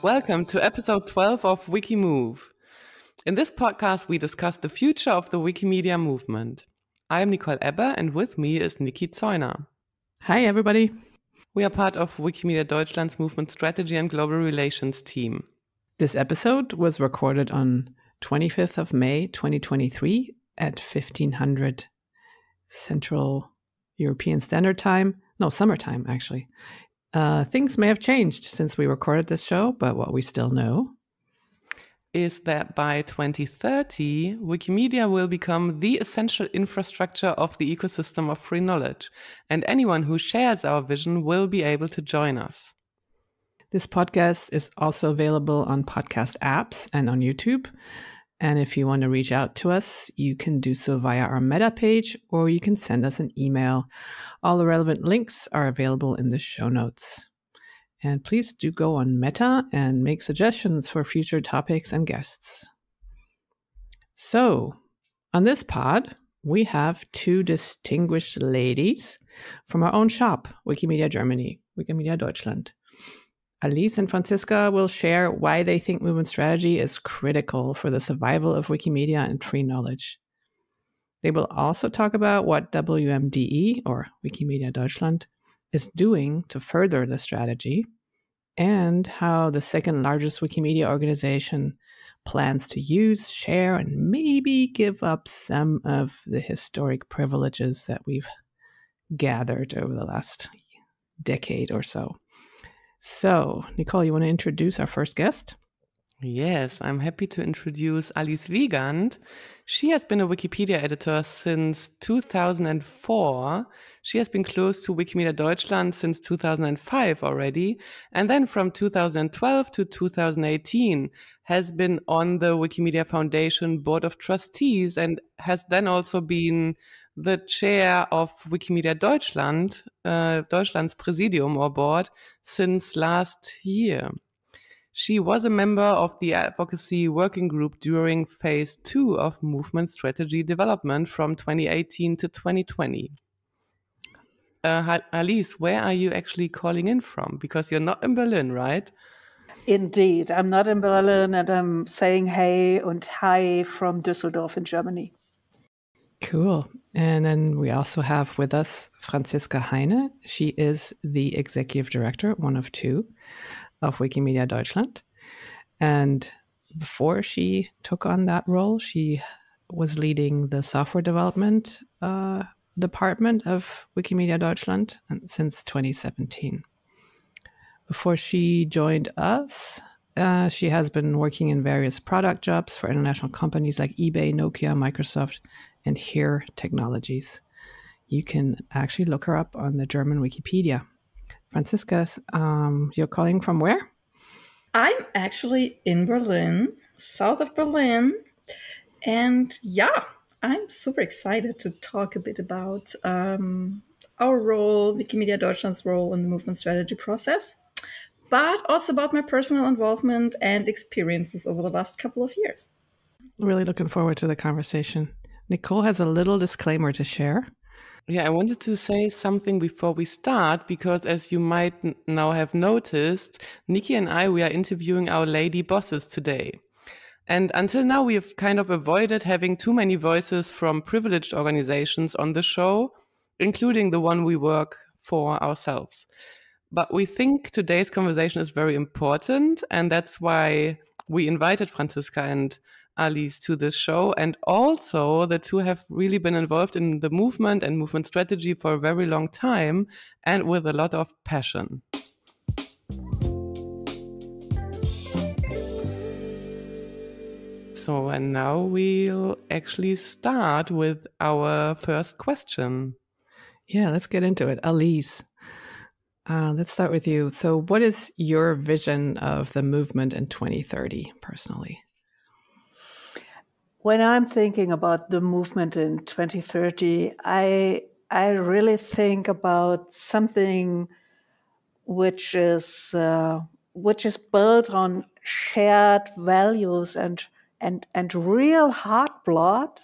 Welcome to episode 12 of WikiMOVE. In this podcast, we discuss the future of the Wikimedia movement. I am Nicole Ebber, and with me is Niki Zeuner. Hi, everybody. We are part of Wikimedia Deutschland's movement strategy and global relations team. This episode was recorded on 25th of May, 2023 at 1500 Central European Standard Time. No, summertime, actually. Things may have changed since we recorded this show, but what we still know is that by 2030, Wikimedia will become the essential infrastructure of the ecosystem of free knowledge, and anyone who shares our vision will be able to join us. This podcast is also available on podcast apps and on YouTube. And if you want to reach out to us, you can do so via our Meta page, or you can send us an email. All the relevant links are available in the show notes. And please do go on Meta and make suggestions for future topics and guests. So, on this pod, we have two distinguished ladies from our own shop, Wikimedia Germany, Wikimedia Deutschland. Alice and Franziska will share why they think movement strategy is critical for the survival of Wikimedia and free knowledge. They will also talk about what WMDE, or Wikimedia Deutschland, is doing to further the strategy, and how the second largest Wikimedia organization plans to use, share, and maybe give up some of the historic privileges that we've gathered over the last decade or so. So, Nicole, you want to introduce our first guest? Yes, I'm happy to introduce Alice Wiegand. She has been a Wikipedia editor since 2004. She has been close to Wikimedia Deutschland since 2005 already. And then from 2012 to 2018 has been on the Wikimedia Foundation Board of Trustees and has then also been the chair of Wikimedia Deutschland, Deutschland's Präsidium or board, since last year. She was a member of the advocacy working group during phase 2 of movement strategy development from 2018 to 2020. Alice, where are you actually calling in from? Because you're not in Berlin, right? Indeed, I'm not in Berlin, and I'm saying hey and hi from Düsseldorf in Germany. Cool. And then we also have with us Franziska Heine. She is the executive director, one of two, of Wikimedia Deutschland. And before she took on that role, she was leading the software development department of Wikimedia Deutschland since 2017. Before she joined us, she has been working in various product jobs for international companies like eBay, Nokia, Microsoft, and Here Technologies. You can actually look her up on the German Wikipedia. Franziska, you're calling from where? I'm actually in Berlin, south of Berlin. And yeah, I'm super excited to talk a bit about our role, Wikimedia Deutschland's role in the movement strategy process, but also about my personal involvement and experiences over the last couple of years. Really looking forward to the conversation. Nicole has a little disclaimer to share. Yeah, I wanted to say something before we start, because as you might now have noticed, Niki and I, we are interviewing our lady bosses today. And until now, we have kind of avoided having too many voices from privileged organizations on the show, including the one we work for ourselves. But we think today's conversation is very important, and that's why we invited Franziska and Alice to this show. And also the two have really been involved in the movement and movement strategy for a very long time and with a lot of passion. So, and now we'll actually start with our first question. Yeah, let's get into it. Alice, let's start with you. So what is your vision of the movement in 2030 personally? When I'm thinking about the movement in 2030, I really think about something which is built on shared values and real hard blood,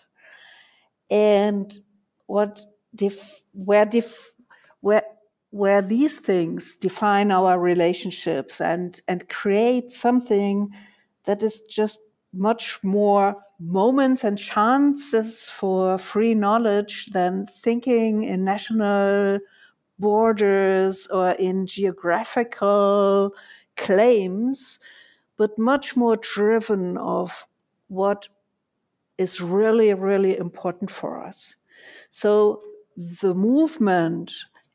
and where where these things define our relationships and create something that is just much more moments and chances for free knowledge than thinking in national borders or in geographical claims, but much more driven of what is really, really important for us. So the movement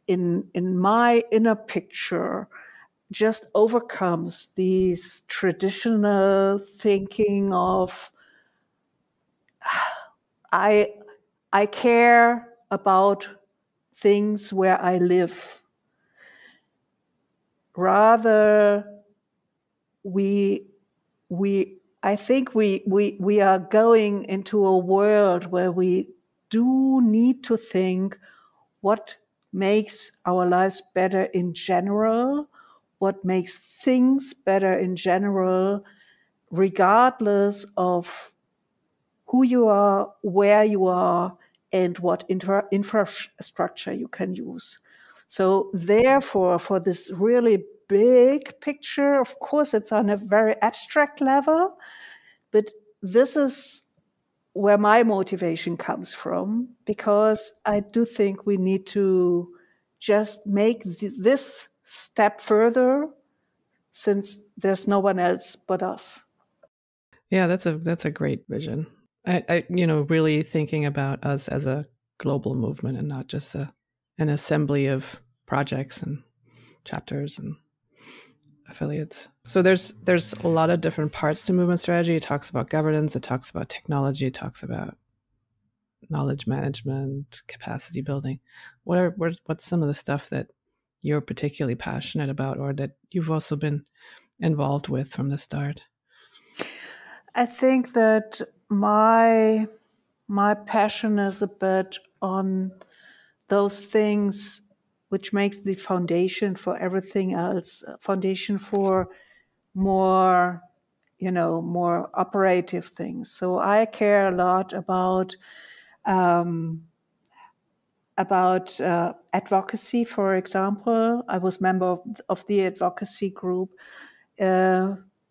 in my inner picture just overcomes these traditional thinking of I care about things where I live. Rather, I think we are going into a world where we do need to think what makes our lives better in general, what makes things better in general, regardless of who you are, where you are, and what infrastructure you can use. So therefore, for this really big picture, of course, it's on a very abstract level, but this is where my motivation comes from, because I do think we need to just make this step further, since there's no one else but us. Yeah, that's a great vision. I really thinking about us as a global movement and not just an assembly of projects and chapters and affiliates. So there's a lot of different parts to movement strategy. It talks about governance, it talks about technology, it talks about knowledge management, capacity building. What's some of the stuff that you're particularly passionate about, or that you've also been involved with from the start? I think that my passion is a bit on those things which makes the foundation for everything else, foundation for more operative things. So I care a lot about advocacy, for example. I was member of the advocacy group.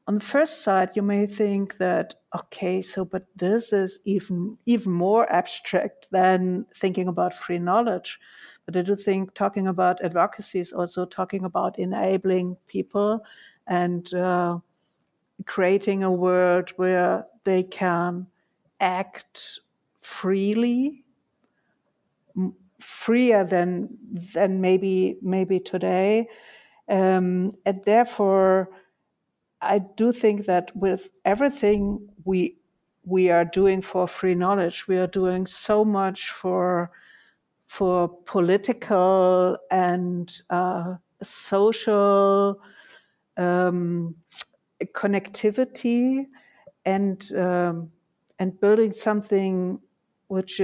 On the first sight, you may think that, okay, but this is even more abstract than thinking about free knowledge. But I do think talking about advocacy is also talking about enabling people and creating a world where they can act freely, freer than maybe today, and therefore I do think that with everything we are doing for free knowledge, we are doing so much for political and social connectivity and building something which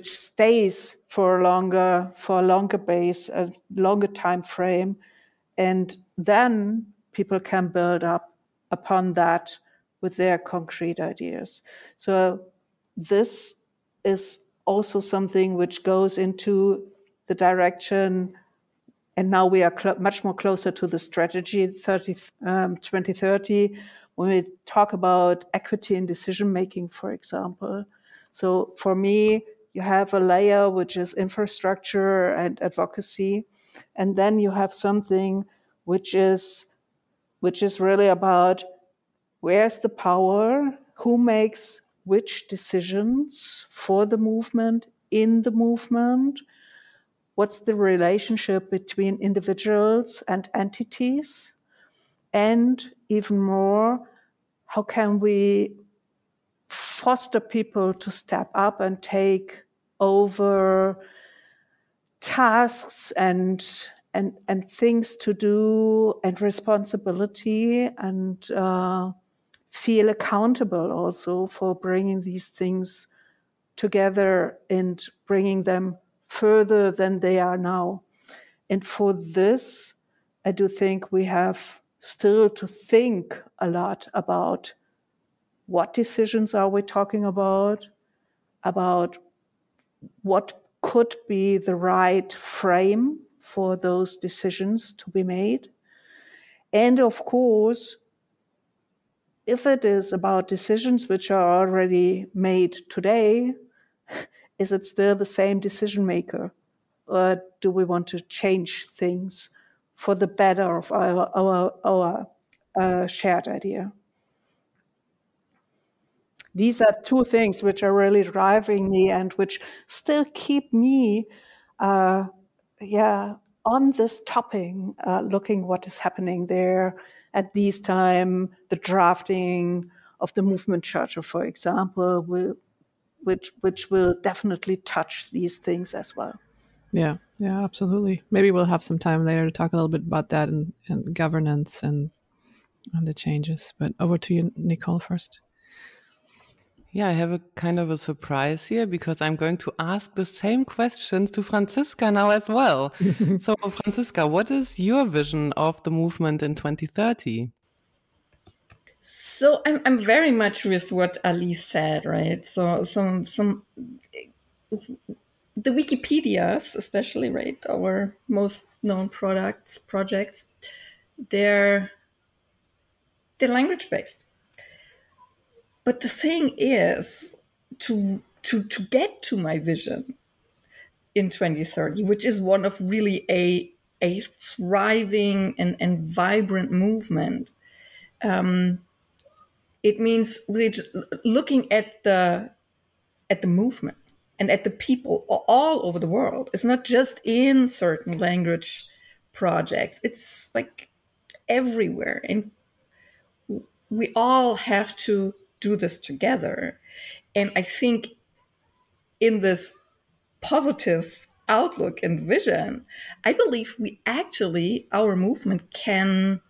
stays for a longer base, a longer time frame, and then people can build up upon that with their concrete ideas. So this is also something which goes into the direction, and now we are much more closer to the strategy 2030, when we talk about equity in decision-making, for example. So for me, you have a layer which is infrastructure and advocacy, and then you have something which is really about where's the power, who makes which decisions for the movement, in the movement, what's the relationship between individuals and entities, and even more, how can we foster people to step up and take over tasks and things to do and responsibility, and feel accountable also for bringing these things together and bringing them further than they are now. And for this, I do think we have still to think a lot about what decisions are we talking about what could be the right frame for those decisions to be made. And of course, if it is about decisions which are already made today, is it still the same decision maker? Or do we want to change things for the better of our shared idea? These are two things which are really driving me and which still keep me, on this topic, looking what is happening there at this time, the drafting of the movement charter, for example, which will definitely touch these things as well. Yeah, absolutely. Maybe we'll have some time later to talk a little bit about that and governance and the changes. But over to you, Nicole, first. Yeah, I have a kind of a surprise here because I'm going to ask the same questions to Franziska now as well. So, Franziska, what is your vision of the movement in 2030? So I'm very much with what Ali said, right? So the Wikipedias, especially, right, our most known projects, they're language based. But the thing is, to get to my vision in 2030, which is one of really a thriving and vibrant movement, it means really just looking at the movement and at the people all over the world. It's not just in certain language projects. It's like everywhere. And we all have to do this together. And I think in this positive outlook and vision, I believe our movement can,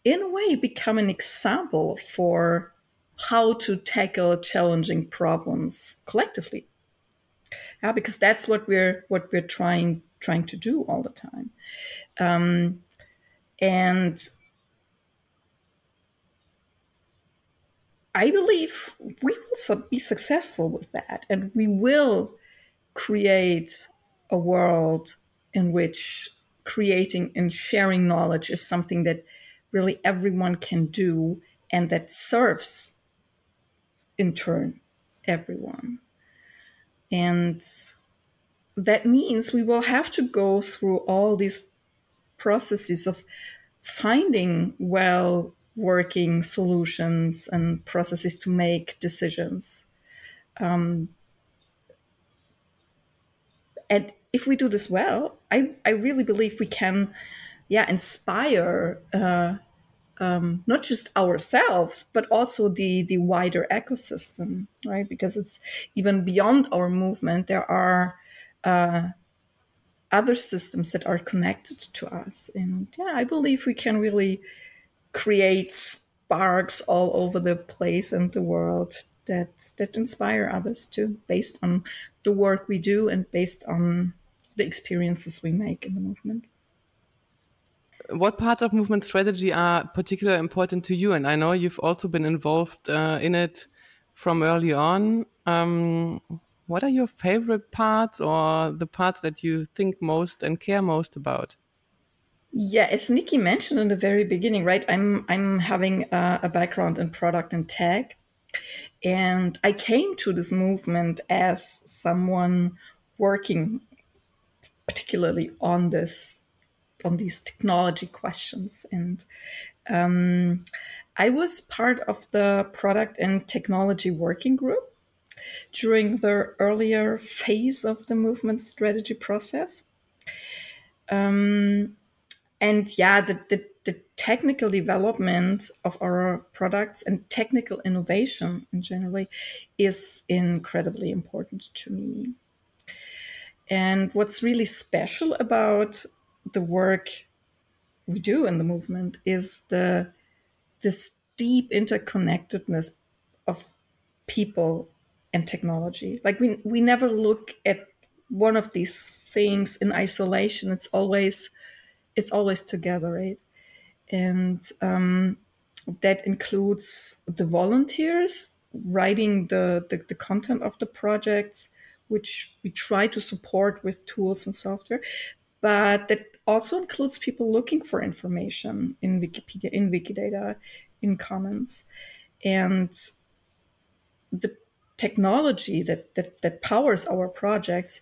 in a way, become an example for how to tackle challenging problems collectively. Yeah, because that's what we're trying to do all the time. And I believe we will be successful with that, and we will create a world in which creating and sharing knowledge is something that really everyone can do and that serves, in turn, everyone. And that means we will have to go through all these processes of finding well-working solutions and processes to make decisions. And if we do this well, I really believe we can, inspire not just ourselves, but also the wider ecosystem, right? Because it's even beyond our movement. There are other systems that are connected to us. And I believe we can really create sparks all over the place and the world that inspire others too, based on the work we do and based on the experiences we make in the movement. What parts of movement strategy are particularly important to you? And I know you've also been involved in it from early on. What are your favorite parts or the parts that you think most and care most about? Yeah, as Nikki mentioned in the very beginning, right? I'm having a background in product and tech. And I came to this movement as someone working particularly on these technology questions. And I was part of the product and technology working group during the earlier phase of the movement strategy process. And the technical development of our products and technical innovation in general is incredibly important to me. And what's really special about the work we do in the movement is this deep interconnectedness of people and technology. Like we never look at one of these things in isolation. It's always together, right? And that includes the volunteers writing the content of the projects, which we try to support with tools and software, but that also includes people looking for information in Wikipedia, in Wikidata, in Commons. And the technology that powers our projects,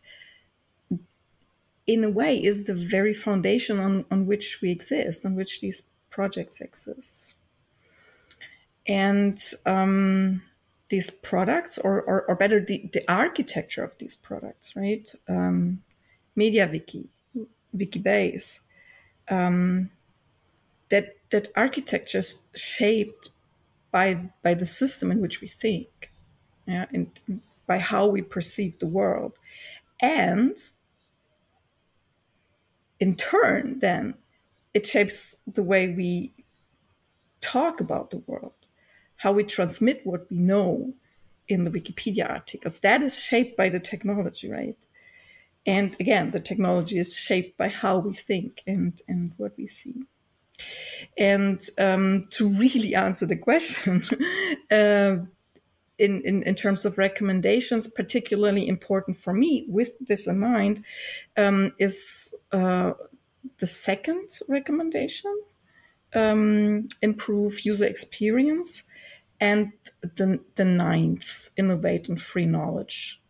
in a way, is the very foundation on which we exist, on which these projects exist. And these products, or better, the architecture of these products, right? MediaWiki, Wikibase, that architecture is shaped by the system in which we think, yeah, and by how we perceive the world. And in turn, then, it shapes the way we talk about the world, how we transmit what we know in the Wikipedia articles. That is shaped by the technology, right? And again, the technology is shaped by how we think and what we see. And to really answer the question, in terms of recommendations, particularly important for me with this in mind, is the second recommendation, improve user experience, and the ninth, innovate and free knowledge.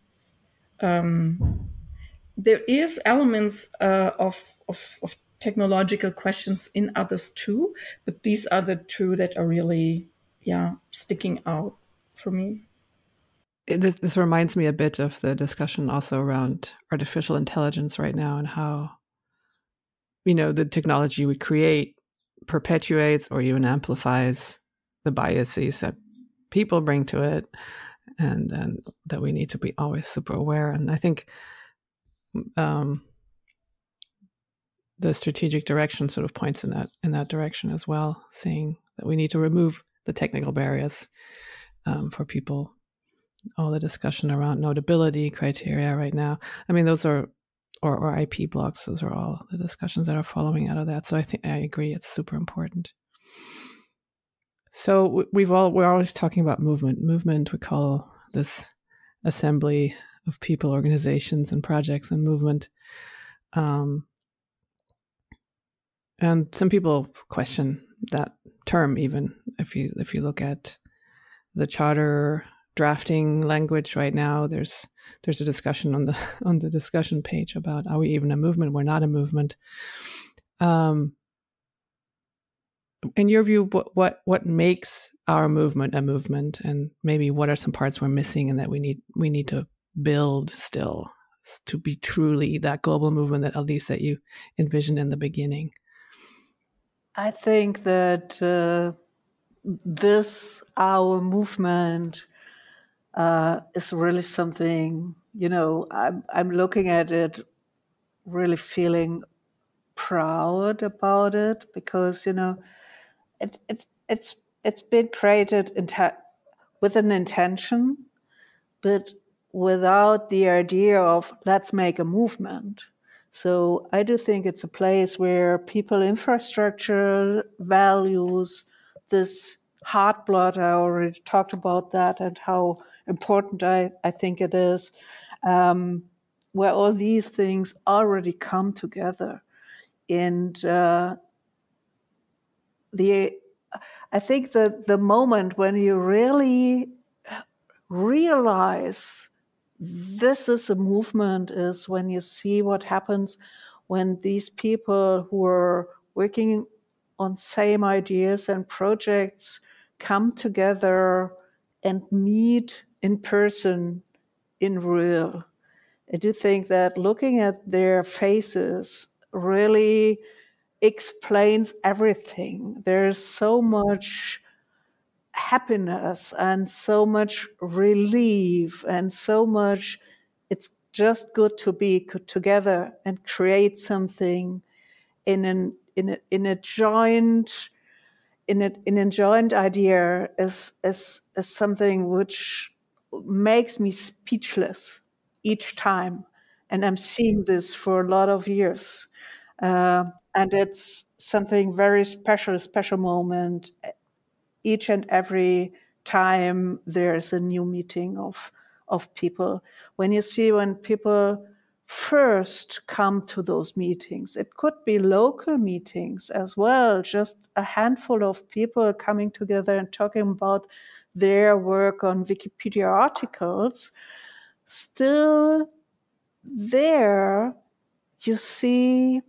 There is elements of technological questions in others too, but these are the two that are really, sticking out for me. This reminds me a bit of the discussion also around artificial intelligence right now, and how, the technology we create perpetuates or even amplifies the biases that people bring to it, and that we need to be always super aware. And I think the strategic direction sort of points in that direction as well, saying that we need to remove the technical barriers for people. All the discussion around notability criteria right now, I mean, those are, or IP blocks, those are all the discussions that are following out of that. So I think I agree, it's super important. So we're always talking about movement. We call this assembly of people, organizations, and projects and movement. And some people question that term, even if you look at the charter drafting language right now, there's a discussion on the discussion page about, are we even a movement? We're not a movement. In your view, what makes our movement a movement, and maybe what are some parts we're missing and that we need to build still to be truly that global movement that, at least, that you envisioned in the beginning? I think that our movement is really something, I'm looking at it really feeling proud about it, because, it's been created with an intention, but without the idea of let's make a movement. So I do think it's a place where people, infrastructure, values, this heart blood, I already talked about that and how important I think it is, where all these things already come together. And I think that the moment when you really realize this is a movement is when you see what happens when these people who are working on same ideas and projects come together and meet in person, in real. I do think that looking at their faces really explains everything. There's so much happiness and so much relief and so much, it's just good to be together and create something in a joint idea is something which makes me speechless each time. And I'm seeing this for a lot of years. And it's something very special, a special moment each and every time there's a new meeting of people. When people first come to those meetings. It could be local meetings as well, just a handful of people coming together and talking about their work on Wikipedia articles. Still there, you see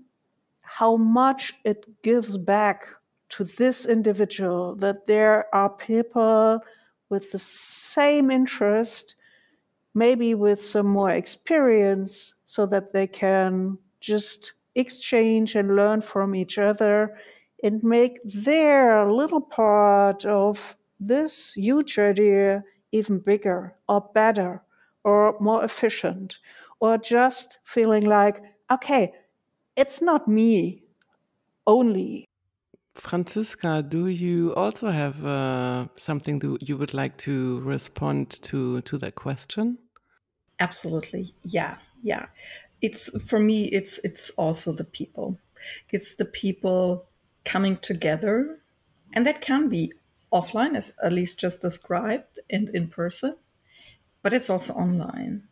how much it gives back to this individual, that there are people with the same interest, maybe with some more experience, so that they can just exchange and learn from each other and make their little part of this huge idea even bigger or better or more efficient, or just feeling like, okay, it's not me only. Franziska, do you also have something you would like to respond to that question? Absolutely. Yeah. It's for me, it's also the people. It's the people coming together, and that can be offline, as Alice just described, and in person, but it's also online.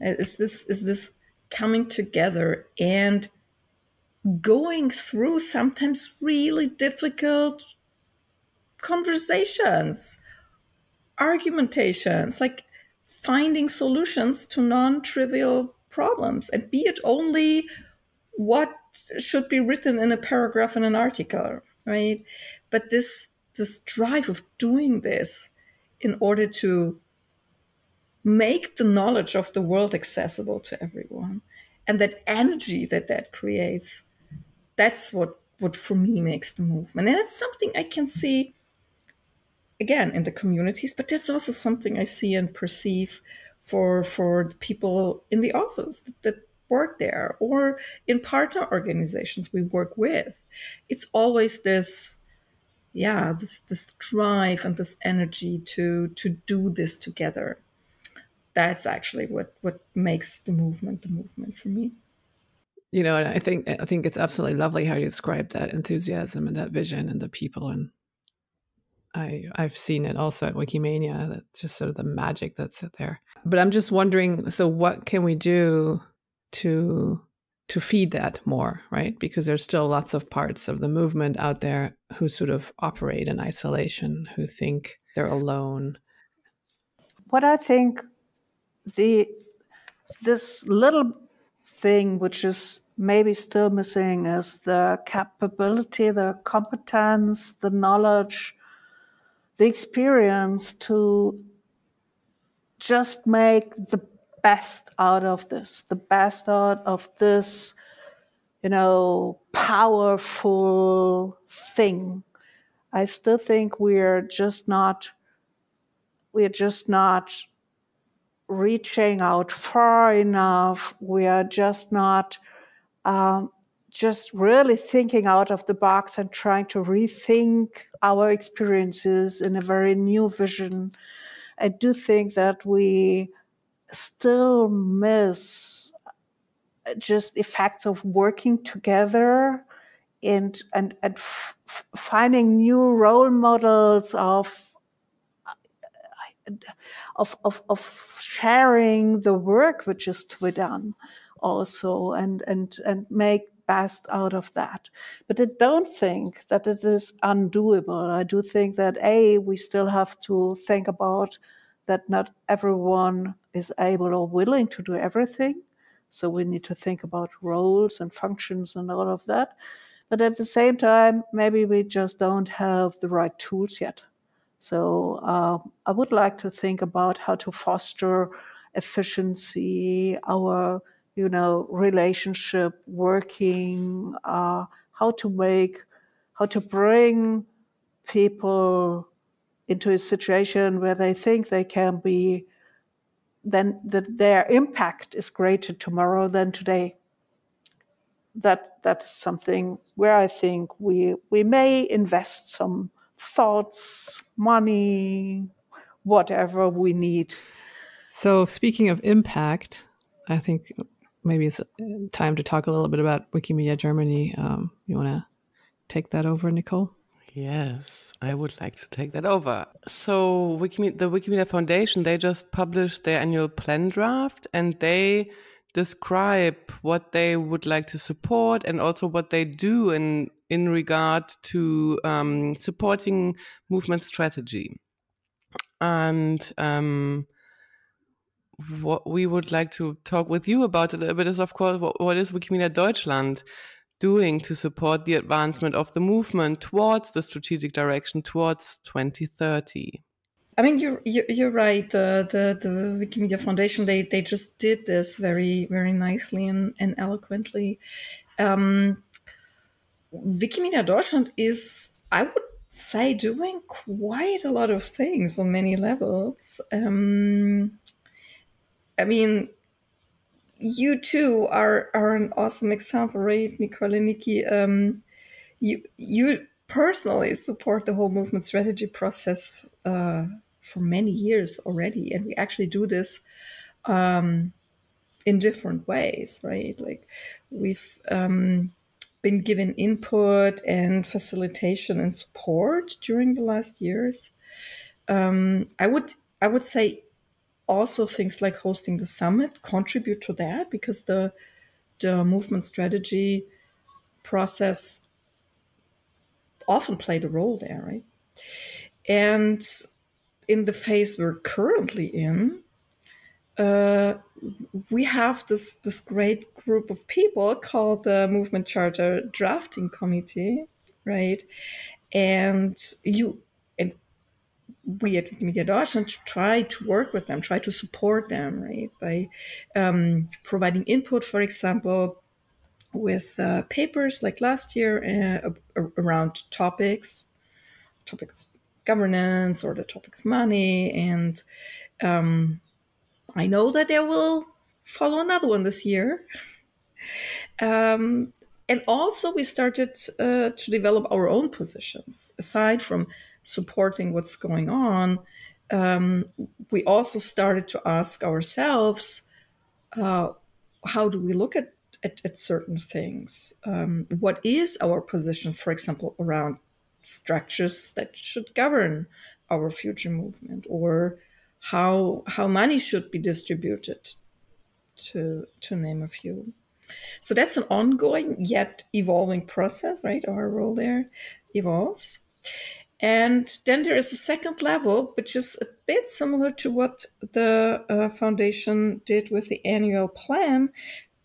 Is this coming together and going through sometimes really difficult conversations, argumentations, like finding solutions to non-trivial problems, and be it only what should be written in a paragraph in an article, right? But this drive of doing this in order to make the knowledge of the world accessible to everyone, and that energy that creates, that's what for me makes the movement. And it's something I can see again in the communities, but that's also something I see and perceive for the people in the office that work there, or in partner organizations we work with. It's always this drive and this energy to do this together. That's actually what makes the movement for me. You know, and I think it's absolutely lovely how you describe that enthusiasm and that vision and the people. And I've seen it also at Wikimania. That's just sort of the magic that's there. But I'm just wondering, so what can we do to feed that more, right? Because there's still lots of parts of the movement out there who sort of operate in isolation, who think they're alone. What I think this little thing which is maybe still missing is the capability, the competence, the knowledge, the experience to just make the best out of this, powerful thing. I still think we're just not reaching out far enough. We are just not just really thinking out of the box and trying to rethink our experiences in a very new vision. I do think that we still miss just effects of working together and finding new role models of sharing the work which is to be done also, and make best out of that. But I don't think that it is undoable. I do think that we still have to think about that not everyone is able or willing to do everything. So we need to think about roles and functions and all of that. But at the same time, maybe we just don't have the right tools yet. So I would like to think about how to foster efficiency, our relationship working, how to bring people into a situation where they think they can be, then that their impact is greater tomorrow than today. That's something where I think we may invest some thoughts, money, whatever we need. So speaking of impact, I think maybe it's time to talk a little bit about Wikimedia Germany. You want to take that over, Nicole? Yes, I would like to take that over. So the Wikimedia Foundation, they just published their annual plan draft, and they describe what they would like to support and also what they do in regard to supporting movement strategy. And what we would like to talk with you about a little bit is, of course, what is Wikimedia Deutschland doing to support the advancement of the movement towards the strategic direction towards 2030? I mean, you're right. The Wikimedia Foundation, they just did this very, very nicely and eloquently. Wikimedia Deutschland is, I would say, doing quite a lot of things on many levels. I mean, you two are an awesome example, right, Nicole and Nikki? You personally support the whole movement strategy process for many years already, and we actually do this in different ways, right? Like we've been given input and facilitation and support during the last years. I would say also things like hosting the summit contribute to that, because the movement strategy process often played a role there, right? And in the phase we're currently in, we have this great group of people called the Movement Charter Drafting Committee, right? And we at Wikimedia Deutschland try to work with them, try to support them, right? By providing input, for example, with papers like last year around topic of governance or the topic of money. And I know that there will follow another one this year. And also we started to develop our own positions. Aside from supporting what's going on, we also started to ask ourselves, how do we look at certain things? What is our position, for example, around structures that should govern our future movement, or how money should be distributed, to name a few. So that's an ongoing yet evolving process, right? Our role there evolves. And then there is a second level, which is a bit similar to what the foundation did with the annual plan,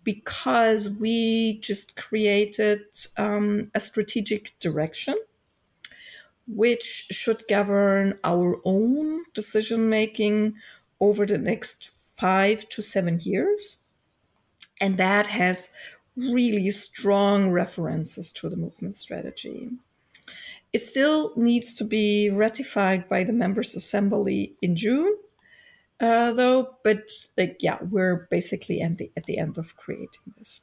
because we just created a strategic direction which should govern our own decision-making over the next 5 to 7 years. And that has really strong references to the movement strategy. It still needs to be ratified by the members' assembly in June, though. But we're basically at the end of creating this.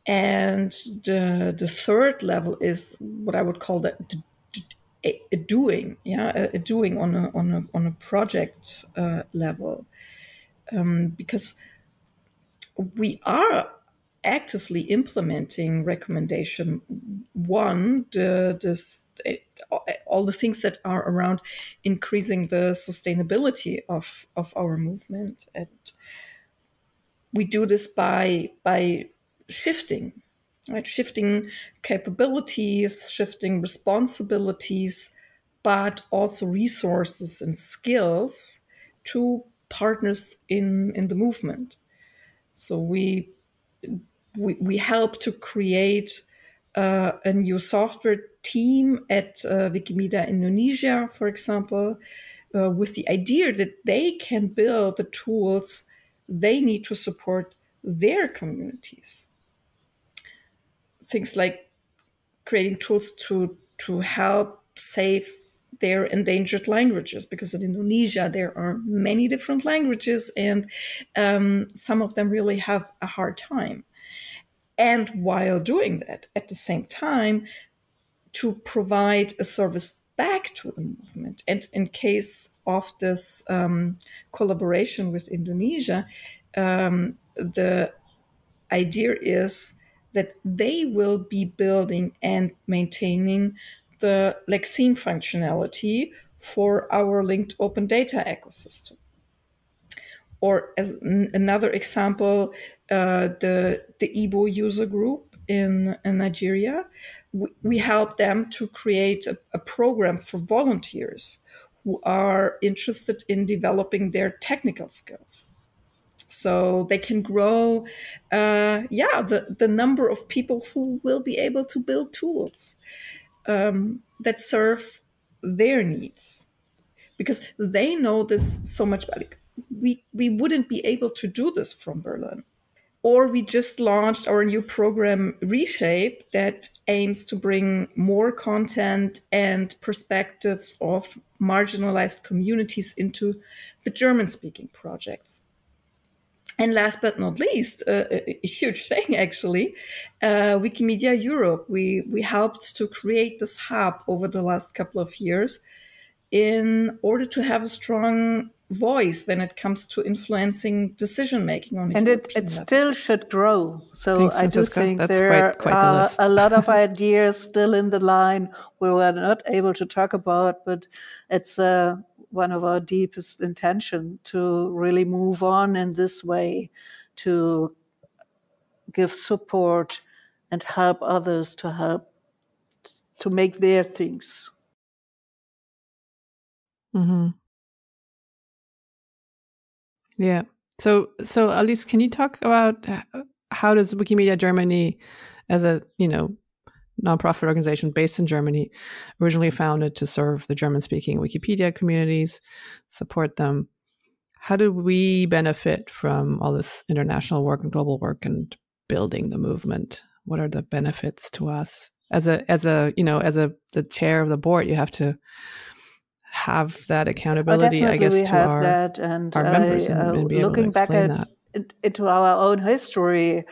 And the third level is what I would call a doing, a doing on a project level, because we are actively implementing recommendation 1, all the things that are around increasing the sustainability of our movement. And we do this by shifting, right? Shifting capabilities, shifting responsibilities, but also resources and skills to partners in the movement. So we help to create a new software team at Wikimedia Indonesia, for example, with the idea that they can build the tools they need to support their communities. Things like creating tools to help save their endangered languages, because in Indonesia there are many different languages, and some of them really have a hard time. And while doing that, at the same time, to provide a service back to the movement. And in case of this collaboration with Indonesia, the idea is that they will be building and maintaining the Lexeme functionality for our linked open data ecosystem, Or as another example, the Igbo user group in Nigeria, we help them to create a program for volunteers who are interested in developing their technical skills. So they can grow, the number of people who will be able to build tools that serve their needs, because they know this so much. Like we wouldn't be able to do this from Berlin. Or we just launched our new program Reshape that aims to bring more content and perspectives of marginalized communities into the German-speaking projects. And last but not least, a huge thing actually, Wikimedia Europe. We helped to create this hub over the last couple of years in order to have a strong voice when it comes to influencing decision making on a European it level. still should grow. So Thanks, I do Franziska. think That's there quite the are list. a lot of ideas still in the line we were not able to talk about, but it's one of our deepest intention to really move on in this way, to give support and help others to make their things. Mm-hmm. Yeah. So Alice, can you talk about how does Wikimedia Germany, as a nonprofit organization based in Germany, originally founded to serve the German-speaking Wikipedia communities, support them? How do we benefit from all this international work and global work and building the movement? What are the benefits to us? As the chair of the board, you have to have that accountability, I guess, we to have our, that, and our members and be able to looking back explain that. into our own history,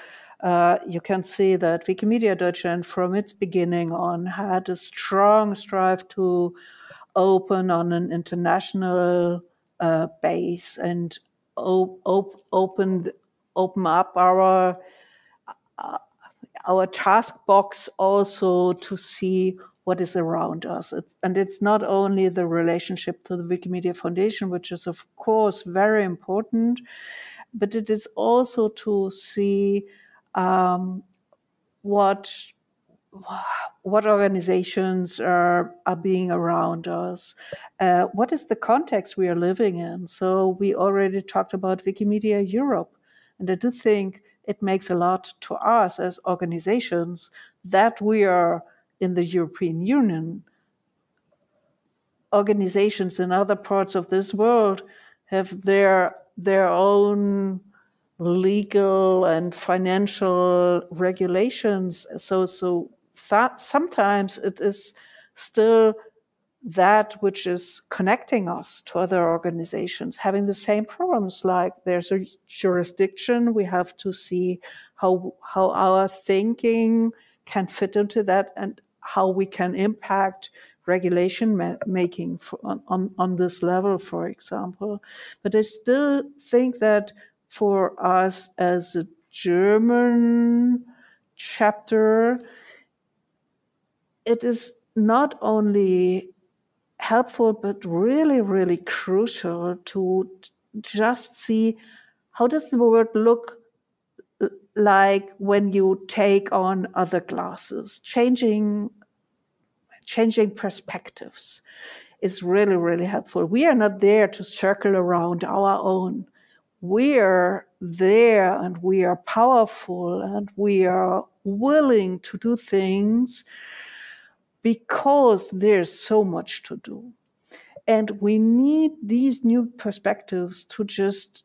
you can see that Wikimedia Deutschland, from its beginning on, had a strong strive to open on an international base and open up our task box also to see what is around us. It's not only the relationship to the Wikimedia Foundation, which is of course very important, but it is also to see what organizations are being around us, what is the context we are living in. So we already talked about Wikimedia Europe, and I do think it makes a lot to us as organizations that we are in the European Union. Organizations in other parts of this world have their own legal and financial regulations. So sometimes it is still that which is connecting us to other organizations having the same problems. Like there's a jurisdiction, we have to see how our thinking can fit into that and how we can impact regulation making on this level, for example. But I still think that for us as a German chapter, it is not only helpful, but really, really crucial to just see how does the world look like when you take on other glasses. Changing perspectives is really, really helpful. We are not there to circle around our own. We are there and we are powerful and we are willing to do things because there's so much to do. And we need these new perspectives to just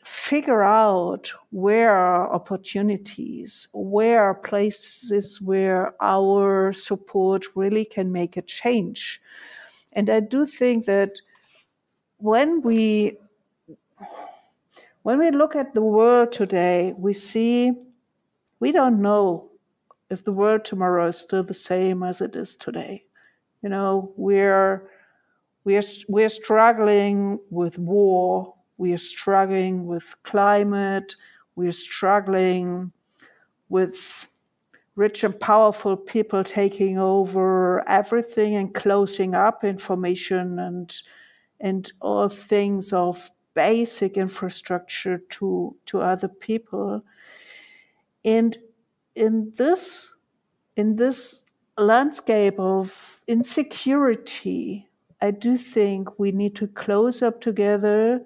figure out where are opportunities, where are places where our support really can make a change. And I do think that when we look at the world today, we see we don't know if the world tomorrow is still the same as it is today. You know, we're struggling with war. We are struggling with climate. We are struggling with rich and powerful people taking over everything and closing up information and all things of basic infrastructure to other people. And in this landscape of insecurity, I do think we need to close up together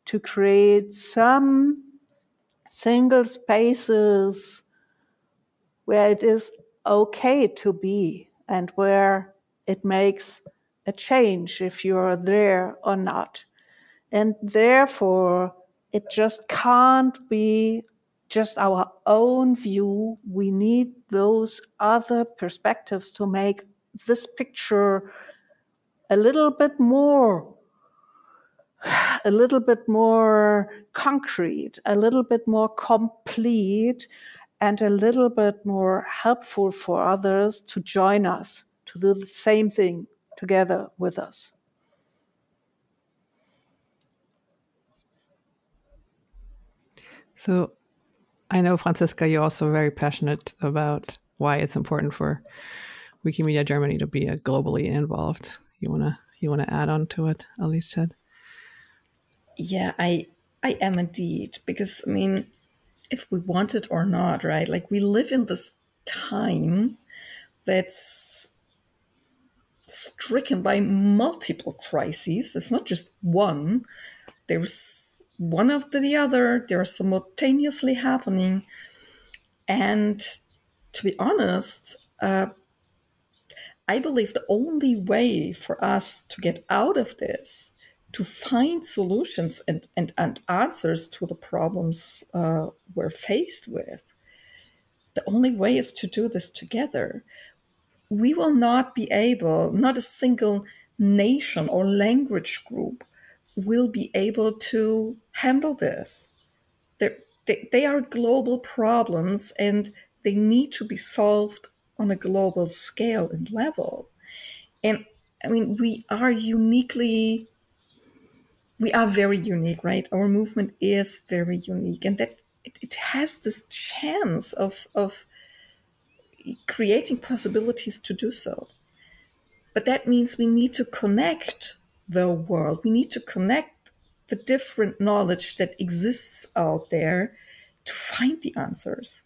to create some single spaces where it is okay to be and where it makes a change if you're there or not. And therefore, it just can't be just our own view. We need those other perspectives to make this picture a little bit more concrete, a little bit more complete, and a little bit more helpful for others to join us, to do the same thing together with us. So I know, Franziska, you're also very passionate about why it's important for Wikimedia Germany to be globally involved. You wanna add on to what Alice said? Yeah, I am indeed, because I mean, if we want it or not, right? Like, we live in this time that's stricken by multiple crises. It's not just one. There's one after the other. They're simultaneously happening. And to be honest, I believe the only way for us to get out of this, to find solutions and answers to the problems we're faced with, the only way is to do this together. We will not be able, not a single nation or language group will be able to handle this. They are global problems, and they need to be solved on a global scale and level. And I mean, we are very unique, right? Our movement is very unique, and that it has this chance of creating possibilities to do so. But that means we need to connect the world. We need to connect the different knowledge that exists out there to find the answers.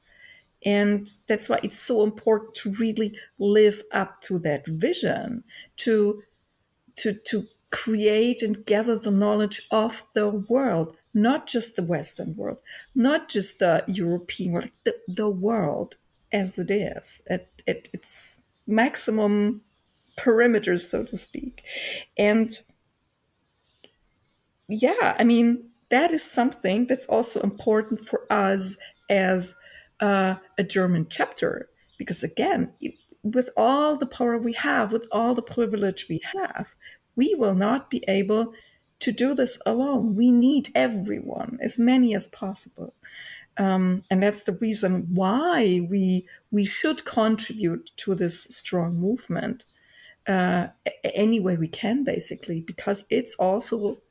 And that's why it's so important to really live up to that vision, to create and gather the knowledge of the world, not just the Western world, not just the European world, the world as it is, at its maximum perimeters, so to speak. And yeah, I mean, that is something that's also important for us as a German chapter, because again, with all the power we have, with all the privilege we have, we will not be able to do this alone. We need everyone, as many as possible. And that's the reason why we should contribute to this strong movement any way we can, basically, because it's also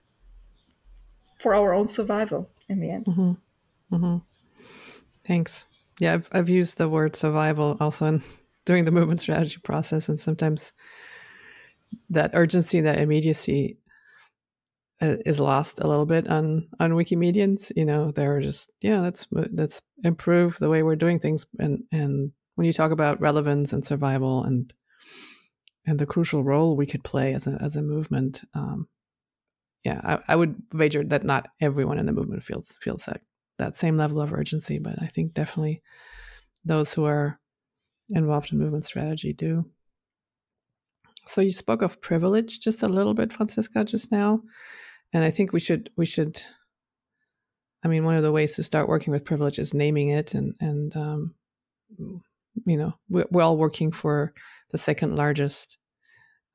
for our own survival in the end. Mm-hmm. Mm-hmm. Thanks. Yeah, I've used the word survival also during the movement strategy process, and sometimes that urgency, that immediacy is lost a little bit on Wikimedians. You know, they're just, let's improve the way we're doing things, and when you talk about relevance and survival and the crucial role we could play as a movement, I would wager that not everyone in the movement feels that same level of urgency, but I think definitely those who are involved in movement strategy do. So you spoke of privilege just a little bit, Franziska, just now, and I think we should. I mean, one of the ways to start working with privilege is naming it, and we're all working for the second largest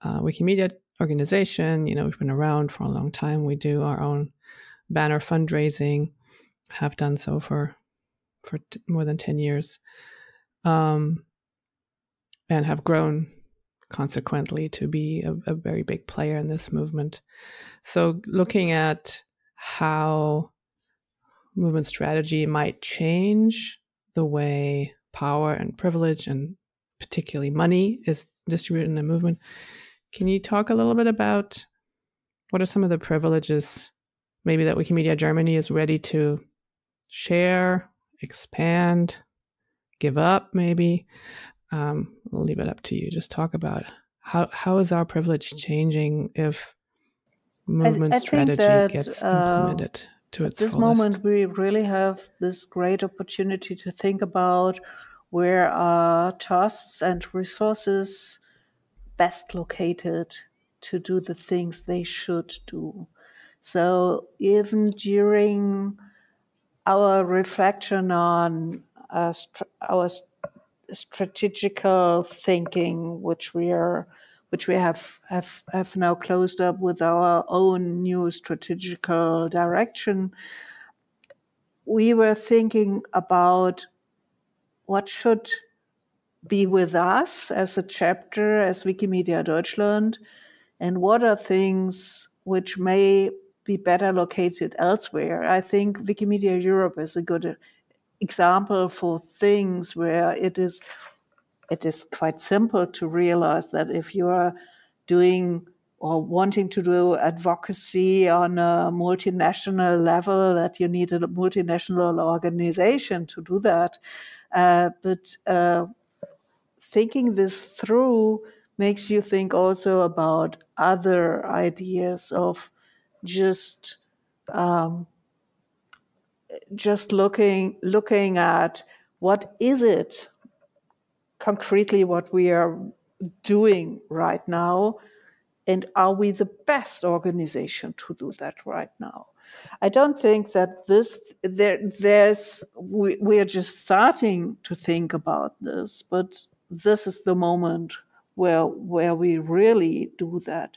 Wikimedia organization. You know, we've been around for a long time. We do our own banner fundraising, have done so for more than 10 years, and have grown consequently to be a very big player in this movement. So looking at how movement strategy might change the way power and privilege, and particularly money, is distributed in the movement, can you talk a little bit about what are some of the privileges maybe that Wikimedia Germany is ready to share, expand, give up, maybe. I'll leave it up to you. Just talk about how is our privilege changing if movement strategy gets implemented to its fullest. At this moment, we really have this great opportunity to think about where are tasks and resources best located to do the things they should do. So even during our reflection on our strategical thinking, which we have now closed up with our own new strategical direction, we were thinking about what should be with us as a chapter, as Wikimedia Deutschland, and what are things which may be better located elsewhere. I think Wikimedia Europe is a good example for things where it is quite simple to realize that if you are doing or wanting to do advocacy on a multinational level, that you need a multinational organization to do that. But thinking this through makes you think also about other ideas of just looking at what is it concretely what we are doing right now, and are we the best organization to do that right now? I don't think that we are just starting to think about this, but this is the moment where we really do that.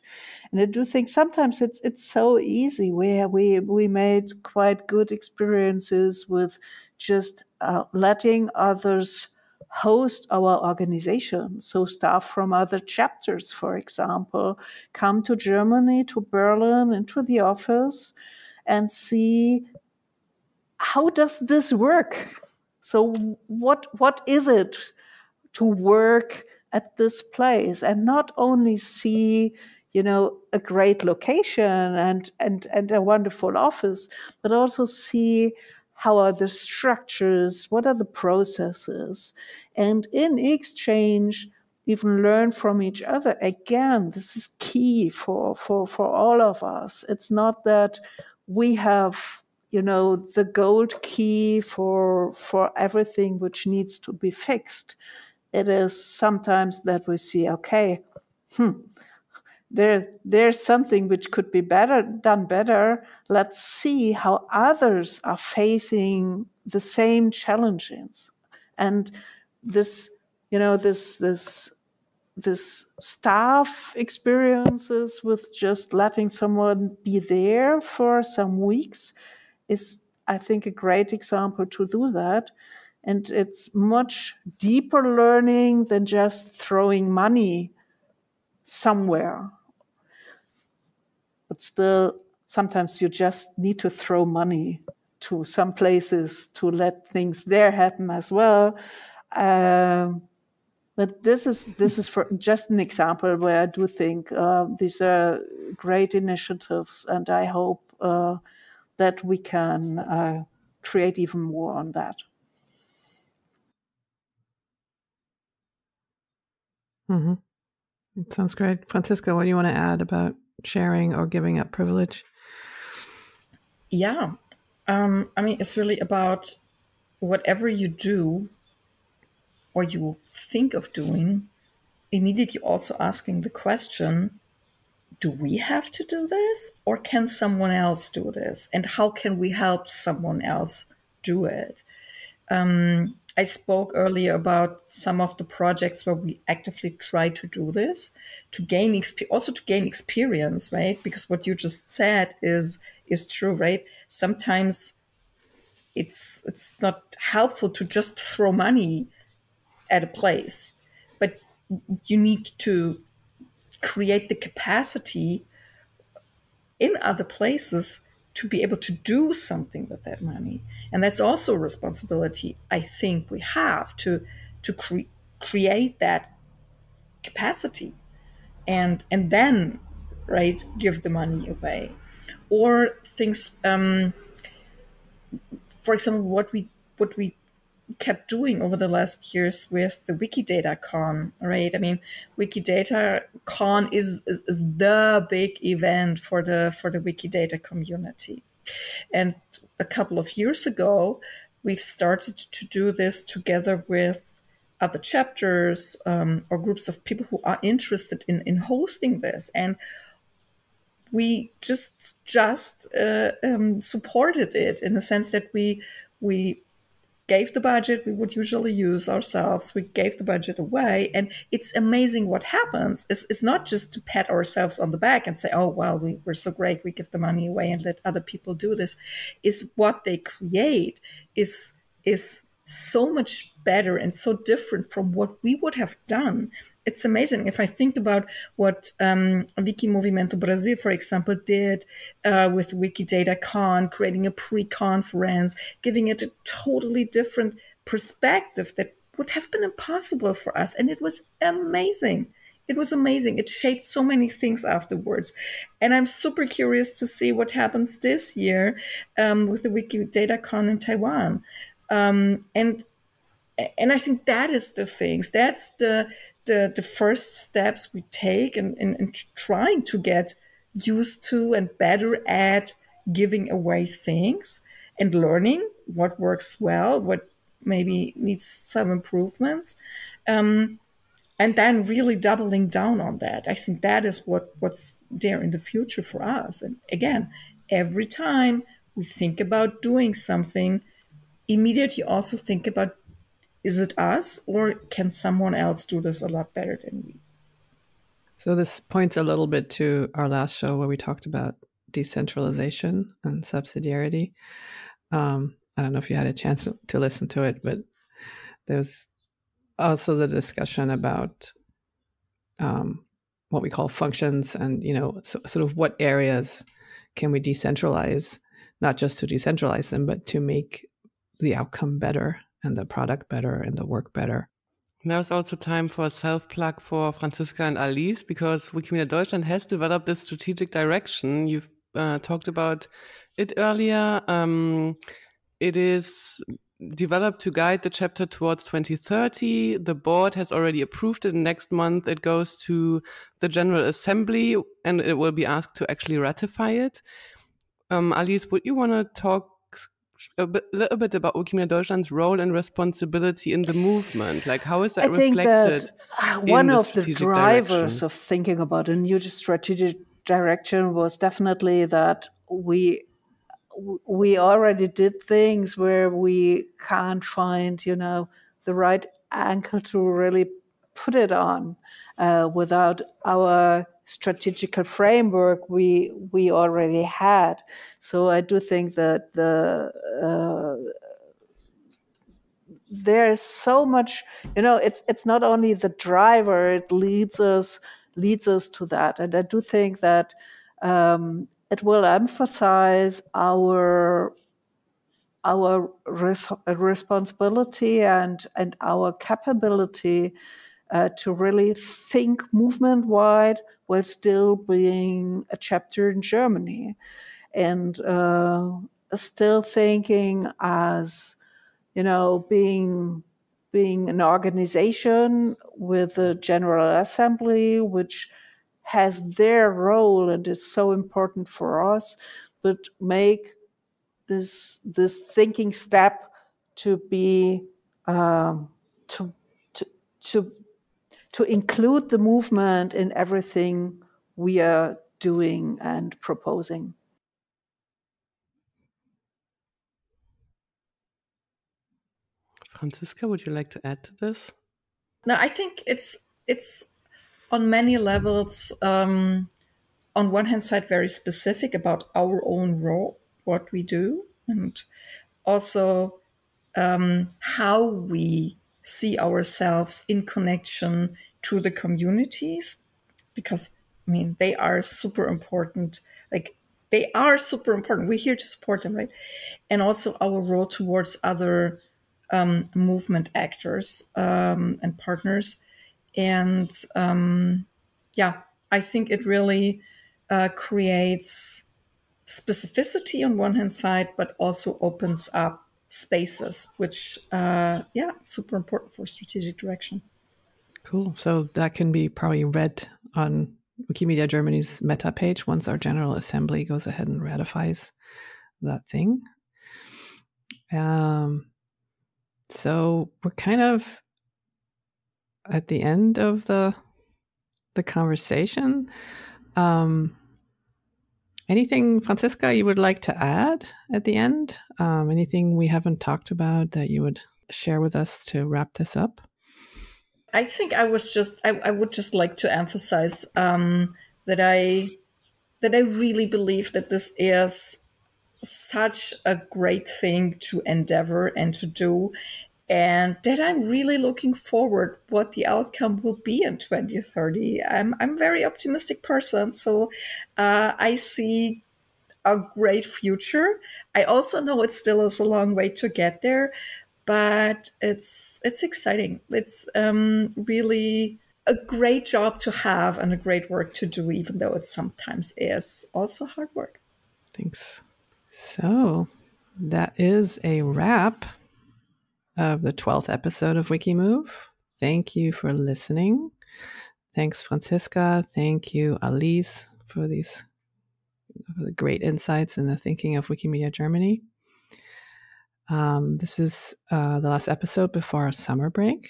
And I do think sometimes it's so easy, where we made quite good experiences with just letting others host our organization. So staff from other chapters, for example, come to Germany, to Berlin, into the office and see, how does this work? So what is it to work at this place, and not only see, a great location and a wonderful office, but also see how are the structures, what are the processes, and in exchange, even learn from each other. Again, this is key for all of us. It's not that we have, the gold key for everything which needs to be fixed. It is sometimes that we see, okay, there's something which could be done better. Let's see how others are facing the same challenges. And this staff experiences with just letting someone be there for some weeks is, I think, a great example to do that. And it's much deeper learning than just throwing money somewhere. But still, sometimes you just need to throw money to some places to let things there happen as well. But this is for just an example where I do think these are great initiatives, and I hope that we can create even more on that. Mm-hmm. It sounds great. Franziska, what do you want to add about sharing or giving up privilege? Yeah. It's really about whatever you do or you think of doing, immediately also asking the question, do we have to do this, or can someone else do this? And how can we help someone else do it? I spoke earlier about some of the projects where we actively try to do this, to gain experience, right? Because what you just said is true, right? Sometimes it's not helpful to just throw money at a place, but you need to create the capacity in other places to be able to do something with that money. And that's also a responsibility I think we have to create that capacity and then, right, give the money away. or things, for example, what we kept doing over the last years with the Wikidata Con, right? I mean, Wikidata Con is the big event for the Wikidata community. And a couple of years ago, we've started to do this together with other chapters or groups of people who are interested in hosting this. And we just supported it in the sense that we gave the budget we would usually use ourselves. We gave the budget away. And it's amazing what happens. It's not just to pat ourselves on the back and say, oh, well, we're so great. We give the money away and let other people do this. Is what they create is so much better and so different from what we would have done. It's amazing. If I think about what Wikimovimento Brazil, for example, did with Wikidata Con, creating a pre-conference, giving it a totally different perspective that would have been impossible for us. And it was amazing. It was amazing. It shaped so many things afterwards. And I'm super curious to see what happens this year with the Wikidata Con in Taiwan. And I think that is the things. That's the first steps we take in trying to get used to and better at giving away things and learning what works well, what maybe needs some improvements, and then really doubling down on that. I think that is what's there in the future for us. And again, every time we think about doing something, immediately also think about, is it us or can someone else do this a lot better than we? So this points a little bit to our last show where we talked about decentralization and subsidiarity. I don't know if you had a chance to listen to it, but there's also the discussion about what we call functions and, sort of what areas can we decentralize, not just to decentralize them, but to make the outcome better and the product better and the work better. There's also time for a self-plug for Franziska and Alice, because Wikimedia Deutschland has developed this strategic direction. You've talked about it earlier. It is developed to guide the chapter towards 2030. The board has already approved it. Next month, it goes to the General Assembly, and it will be asked to actually ratify it. Alice, would you want to talk a little bit about Wikimedia Deutschland's role and responsibility in the movement? Like, how is that reflected? I think that one of the drivers direction? of thinking about a new strategic direction was definitely that we already did things where we can't find, the right angle to really put it on without our strategical framework we already had. So I do think that there's so much, it's not only the driver, it leads us to that. And I do think that it will emphasize our responsibility and our capability to really think movement-wide while still being a chapter in Germany, and still thinking as, being an organization with a General Assembly, which has their role and is so important for us, but make this thinking step to be to include the movement in everything we are doing and proposing. Franziska, would you like to add to this? No, I think it's on many levels, on one hand side, very specific about our own role, what we do, and also how we see ourselves in connection to the communities, because, they are super important. They are super important. We're here to support them, right? And also our role towards other movement actors and partners. And I think it really creates specificity on one hand side, but also opens up spaces, which, super important for strategic direction. Cool. So that can be probably read on Wikimedia Germany's meta page once our General Assembly goes ahead and ratifies that thing. So we're kind of at the end of the conversation. Anything, Franziska, you would like to add at the end? Anything we haven't talked about that you would share with us to wrap this up? I think I would just like to emphasize that I really believe that this is such a great thing to endeavor and to do, and that I'm really looking forward what the outcome will be in 2030. I'm a very optimistic person, so I see a great future. I also know it still is a long way to get there, but it's exciting. It's really a great job to have and a great work to do, even though it sometimes is also hard work. Thanks. So that is a wrap of the 12th episode of WikiMove. Thank you for listening. Thanks, Franziska. Thank you, Alice, for these great insights in the thinking of Wikimedia Germany. This is the last episode before our summer break,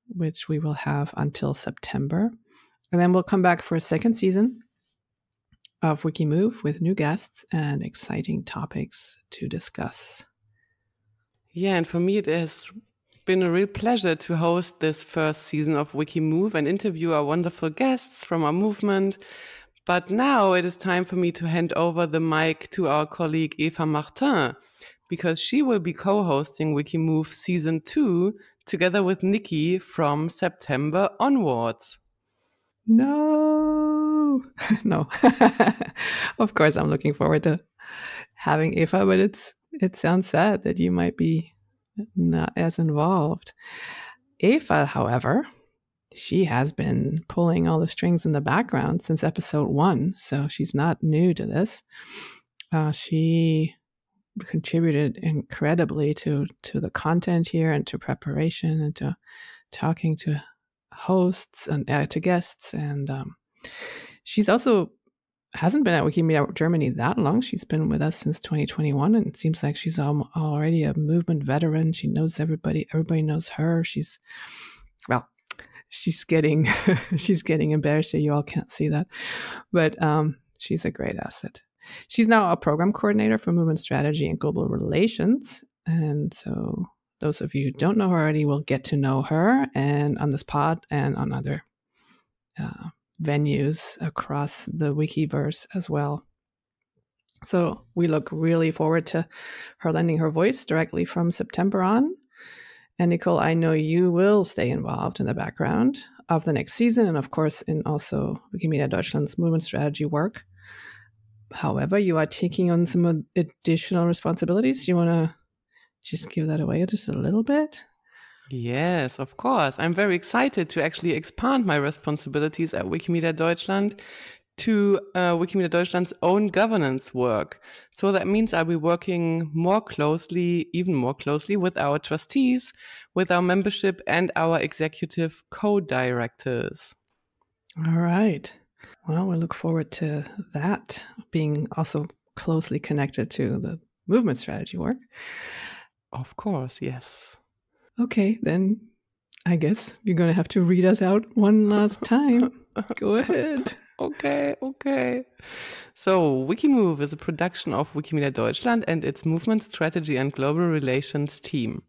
which we will have until September. And then we'll come back for a second season of WikiMove with new guests and exciting topics to discuss. Yeah, and for me, it has been a real pleasure to host this first season of WikiMove and interview our wonderful guests from our movement. But now it is time for me to hand over the mic to our colleague Eva Martin, because she will be co-hosting WikiMove Season 2 together with Nikki from September onwards. No. Of course, I'm looking forward to having Eva, but it sounds sad that you might be not as involved. Eva, however, she has been pulling all the strings in the background since episode 1, so she's not new to this. She contributed incredibly to the content here and to preparation and to talking to hosts and to guests. And she's also hasn't been at Wikimedia Germany that long. She's been with us since 2021, and it seems like she's already a movement veteran. She knows everybody. Everybody knows her. She's getting she's getting embarrassed that you all can't see that, but she's a great asset. She's now a program coordinator for movement strategy and global relations, and so those of you who don't know her already will get to know her and on this pod and on other venues across the Wikiverse as well. So we look really forward to her lending her voice directly from September on. And Nicole, I know you will stay involved in the background of the next season and of course in also Wikimedia Deutschland's movement strategy work. However, you are taking on some additional responsibilities. You want to just give that away just a little bit? Yes, of course. I'm very excited to actually expand my responsibilities at Wikimedia Deutschland to Wikimedia Deutschland's own governance work. So that means I'll be working even more closely with our trustees, with our membership and our executive co-directors. All right. Well, we look forward to that being also closely connected to the movement strategy work. Of course, yes. Okay, then I guess you're going to have to read us out one last time. Go ahead. Okay. So, WikiMove is a production of Wikimedia Deutschland and its movement strategy and global relations team.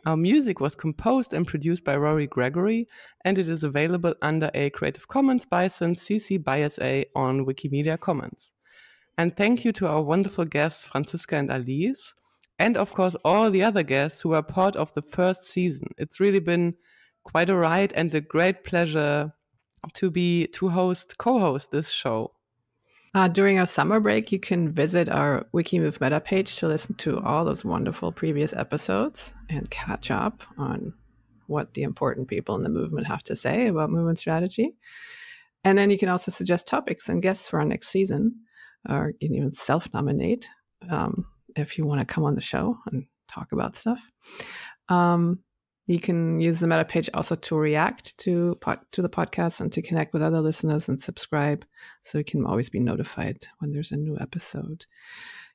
Our music was composed and produced by Rory Gregory, and it is available under a Creative Commons license CC by SA on Wikimedia Commons. And thank you to our wonderful guests, Franziska and Alice, and of course all the other guests who are part of the first season. It's really been quite a ride and a great pleasure to co-host this show. During our summer break, you can visit our WikiMove meta page to listen to all those wonderful previous episodes and catch up on what the important people in the movement have to say about movement strategy. And then you can also suggest topics and guests for our next season. or you can even self-nominate if you want to come on the show and talk about stuff. You can use the meta page also to react to the podcast and to connect with other listeners and subscribe, so you can always be notified when there's a new episode.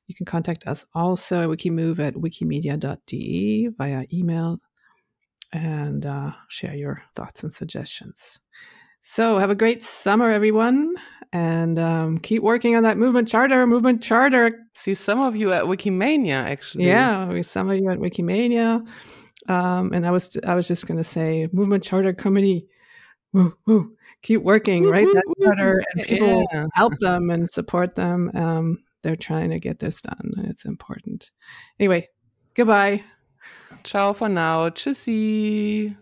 You can contact us also at WikiMOVE at wikimedia.de via email and share your thoughts and suggestions. So have a great summer, everyone, and keep working on that movement charter. See some of you at Wikimania, actually. Yeah, some of you at Wikimania. And I was just going to say, movement charter committee, woo, woo, keep working, right? That charter, and people help them and support them. They're trying to get this done. It's important. Anyway, goodbye. Ciao for now. Tschüssi.